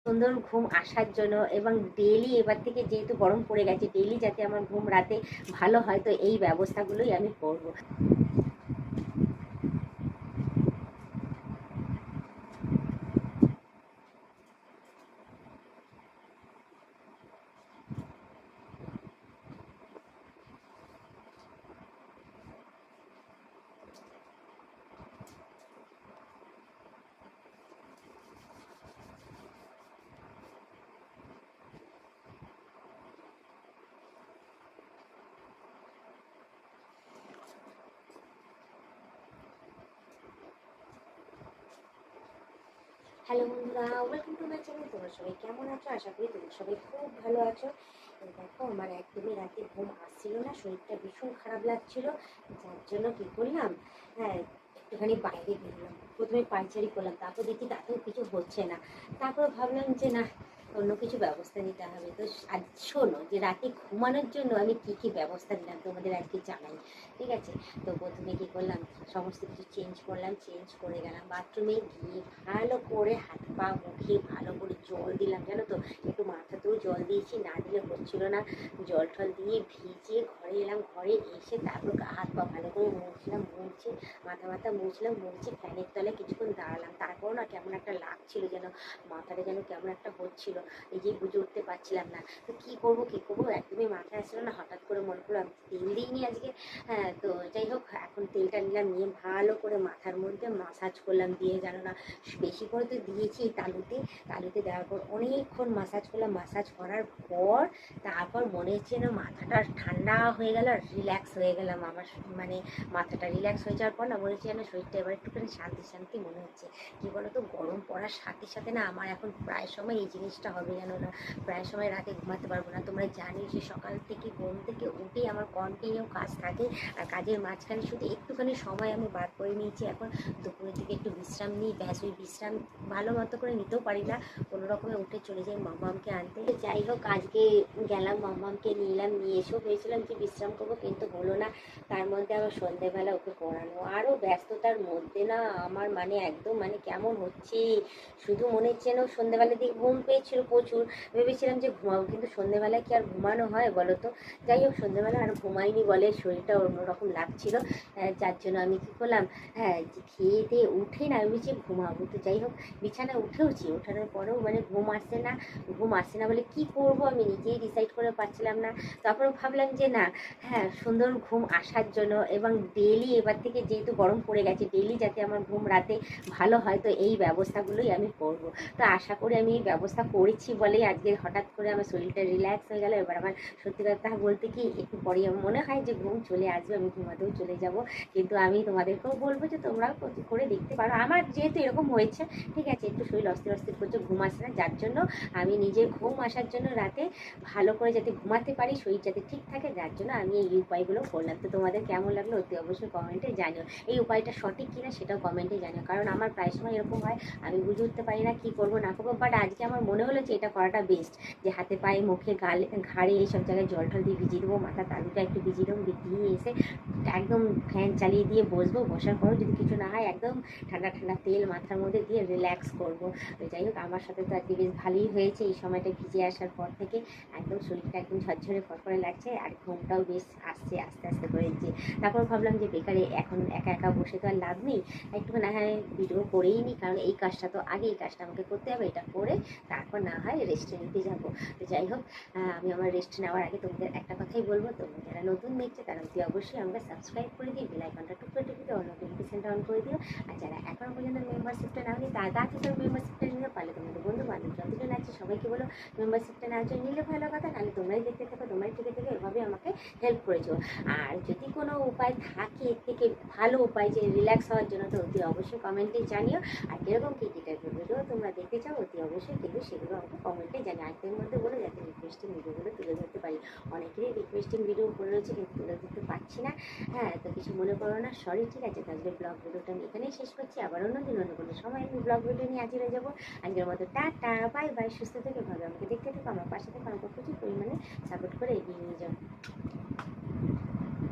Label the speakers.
Speaker 1: সুন্দর ঘুম আসার জন্য এবং ডেইলি এবার থেকে যেহেতু গরম পড়ে গেছে, ডেইলি যাতে আমার ঘুম রাতে ভালো হয়, তো এই ব্যবস্থাগুলোই আমি করব। হ্যালো বন্ধুরা, ওয়েলকাম টু মাই চ্যানেল। তোমরা সবাই কেমন আছো? আশা করি তোমরা সবাই খুব ভালো আছো। দেখো, আমার একদমই রাতে ঘুম আসছিল না, শরীরটা ভীষণ খারাপ লাগছিল। যার জন্য কী করলাম, হ্যাঁ, একটুখানি বাইরে বেরোলাম। প্রথমে পায়চারি করলাম, তারপর দেখি তাতেও কিছু হচ্ছে না। তারপর ভাবলাম যে না, অন্য কিছু ব্যবস্থা নিতে হবে। তো আজ শোনো, যে রাতে ঘুমানোর জন্য আমি কী কী ব্যবস্থা নিলাম তোমাদের আজকে জানাই, ঠিক আছে? তো প্রথমে কী করলাম, সমস্ত কিছু চেঞ্জ করলাম, চেঞ্জ করে গেলাম বাথরুমে, গিয়ে ভালো করে হাত পা মুখে ভালো করে জল দিলাম, জানো তো, একটু মাথাতেও জল দিয়েছি, না দিলে হচ্ছিল না। জল টল দিয়ে ভিজিয়ে ঘরে এলাম, ঘরে এসে তারপর হাত পা ভালো করে মুছলাম, মুছে মাথা মুছলাম, মুছে ফ্যানের তলায় কিছুক্ষণ দাঁড়ালাম। তারপর না কেমন একটা লাগছিল, যেন মাথাটা যেন কেমন একটা হচ্ছিল, এই যে বুঝে উঠতে পারছিলাম না। তো কী করবো একদমই মাথায় আসছিল না। হঠাৎ করে মনে করলো আমি তেল দিইনি আজকে। হ্যাঁ, তো যাই হোক, এখন তেলটা নিলাম, নিয়ে ভালো করে মাথার মধ্যে মাসাজ করলাম, দিয়ে জানো না, বেশি করে তো দিয়েছি তালুতে। তালুতে দেওয়ার পর অনেকক্ষণ মাসাজ করলাম। মাসাজ করার পর তারপর মনে হচ্ছে না মাথাটা ঠান্ডা হয়ে গেল, রিল্যাক্স হয়ে গেলাম। আমার মানে মাথাটা রিল্যাক্স হয়ে যাওয়ার পর না মনে হচ্ছে যেন শরীরটা এবার একটুখানি শান্তি শান্তি মনে হচ্ছে। কী বলো তো, গরম পড়ার সাথে সাথে না আমার এখন প্রায় সময় এই জিনিসটা হবে, জানো না, প্রায় সময় রাতে ঘুমাতে পারবো না। তোমরা জানি যে সকাল থেকে ঘুম থেকে উঠেই আমার কন্টিনিউ কাজ থাকে, আর কাজের মাঝখানে শুধু একটুখানি সময় আমি বার করে নিয়েছি এখন দুপুরের দিকে একটু বিশ্রাম নিই, ব্যাস। ওই বিশ্রাম ভালো মতো করে নিতেও পারি না, কোনো রকমে উঠে চলে যাই মামামকে আনতে। যাই হোক, আজকে গেলাম, মামামকে নিলাম, নিয়ে এসেও ভেবেছিলাম যে বিশ্রাম করবো, কিন্তু হলো না। তার মধ্যে আবার সন্ধ্যেবেলা ওকে পড়ানো, আরও ব্যস্ততার মধ্যে না আমার মানে একদম মানে কেমন হচ্ছে, শুধু মনে হচ্ছে না। সন্ধ্যেবেলার দিকে ঘুম পেয়েছিল প্রচুর, ভেবেছিলাম যে ঘুমাবো, কিন্তু সন্ধ্যেবেলায় কি আর ঘুমানো হয় বলো তো? যাই হোক, সন্ধ্যেবেলা আর ঘুমাইনি বলে শরীরটা অন্যরকম লাগছিল। যার জন্য আমি কী করলাম, হ্যাঁ, যে খেয়ে দিয়ে উঠে না আমি যে ঘুমাবো। তো যাই হোক, বিছানায় উঠেওছি, ওঠানোর পরেও মানে ঘুম আসছে না বলে কী করবো আমি নিজেই ডিসাইড করে পাচ্ছিলাম না। তারপর ভাবলাম যে না, হ্যাঁ, সুন্দর ঘুম আসার জন্য এবং ডেইলি এবার থেকে যেহেতু গরম পড়ে গেছে, ডেইলি যাতে আমার ঘুম রাতে ভালো হয়, তো এই ব্যবস্থাগুলোই আমি করব। তো আশা করি আমি এই ব্যবস্থা করেছি বলেই আজকে হঠাৎ করে আমার শরীরটা রিল্যাক্স হয়ে গেল। এবার আমার সত্যি কথা বলতে কি, একটু পরে মনে হয় যে ঘুম চলে আসবে, আমি ঘুমাতেও চলে যাব। কিন্তু আমি তোমাদেরকেও বলবো যে তোমরাও করে দেখতে পারো। আমার যেহেতু এরকম হয়েছে, ঠিক আছে, একটু শরীর অস্থির অস্থির করছে, ঘুম আসছে না, যার জন্য আমি নিজের ঘুম আসার জন্য রাতে ভালো করে যাতে ঘুমাতে পারি, শরীর যাতে ঠিক থাকে, যার জন্য আমি এই উপায়গুলো করলাম। তো তোমাদের কেমন লাগলো অতি অবশ্যই কমেন্টে জানিও। এই উপায়টা সঠিক কিনা সেটাও কমেন্টে জানিও, কারণ আমার প্রায় সময় এরকম হয়, আমি বুঝে উঠতে পারি না কী করবো না করবো। বাট আজকে আমার মনে হলো যে এটা করাটা বেস্ট, যে হাতে পায়ে মুখে গালে ঘাড়ে এইসব জায়গায় জল টল দিয়ে ভিজিয়ে দেবো, মাথা তালুটা একটু ভিজিয়ে দেবো, দিয়ে এসে একদম ফ্যান চালিয়ে দিয়ে বসবো, বসার পরও যদি কিছু না হয় একদম ঠান্ডা ঠান্ডা তেল মাথার মধ্যে দিয়ে রিল্যাক্স করবো। তো যাই হোক, আমার সাথে তো আজকে বেশ ভালোই হয়েছে। এই সময়টা ভিজে আসার পর থেকে একদম শরীরটা একদম ঝরঝরে ফরফরে লাগছে, আর ঘুমটাও বেশ আসছে আস্তে আস্তে করে। যে তারপর ভাবলাম যে বেকারে এখন একা একা বসে তো আর লাভ নেই, একটু না হয় ভিডিও করেই নিই, কারণ এই কাজটা তো আগে, এই কাজটা আমাকে করতে হবে, এটা করে তারপর না হয় রেস্টে নিতে যাবো। তো যাই হোক, আমি আমার রেস্ট নেওয়ার আগে তোমাদের একটা কথাই বলবো, তোমরা যারা নতুন দেখছে তারা অতি অবশ্যই আমাকে সাবস্ক্রাইব করে দিয়ে বেল আইকনটা টুক করে টিপে দিও, নোটিফিকেশনটা অন করে দিও। আর যারা এখনো পর্যন্ত মেম্বারশিপটা নাও নি, তারা তাড়াতাড়ি মেম্বারশিপটা নিতে পারলে তোমাদের বন্ধু বান্ধব যতজন আছে সবাইকে বলো মেম্বারশিপটা নেওয়ার জন্য। নিলে ভালো কথা, নাহলে তোমরাই দেখতে থাকো, তোমরাই থেকে থেকে এভাবে আমাকে হেল্প করেছো। আর যদি কোনো উপায় থাকে এর থেকে ভালো উপায় যে রিল্যাক্স হওয়ার জন্য, তো অতি অবশ্যই কমেন্টে জানিও। আর এরকম কী কী টাইপের ভিডিও তোমরা দেখতে চাও অতি অবশ্যই কিন্তু সেগুলো আমাকে কমেন্টে জানিও। আজকের মধ্যে বলো যাতে রিকোয়েস্টিং ভিডিওগুলো তুলে ধরতে পারি। অনেকেরই রিকোয়েস্টিং ভিডিও করে রয়েছে কিন্তু তুলে ধরতে পারছি না। হ্যাঁ, তো কিছু মনে করো না, সরি, ঠিক আছে? তাহলে ব্লগ ভিডিওটা আমি এখানেই শেষ করছি। আবার অন্যদিন অন্য কোনো সময় আমি ব্লগ ভিডিও নিয়ে হাজির হয়ে যাবো। আজকের মতো টাটা, বাই বাই, সুস্থ থেকে ভাবে আমাকে দেখতে থাকো, আমার পাশে থেকে আমাকে প্রচুর পরিমাণে সাপোর্ট করে এগিয়ে নিয়ে যাও।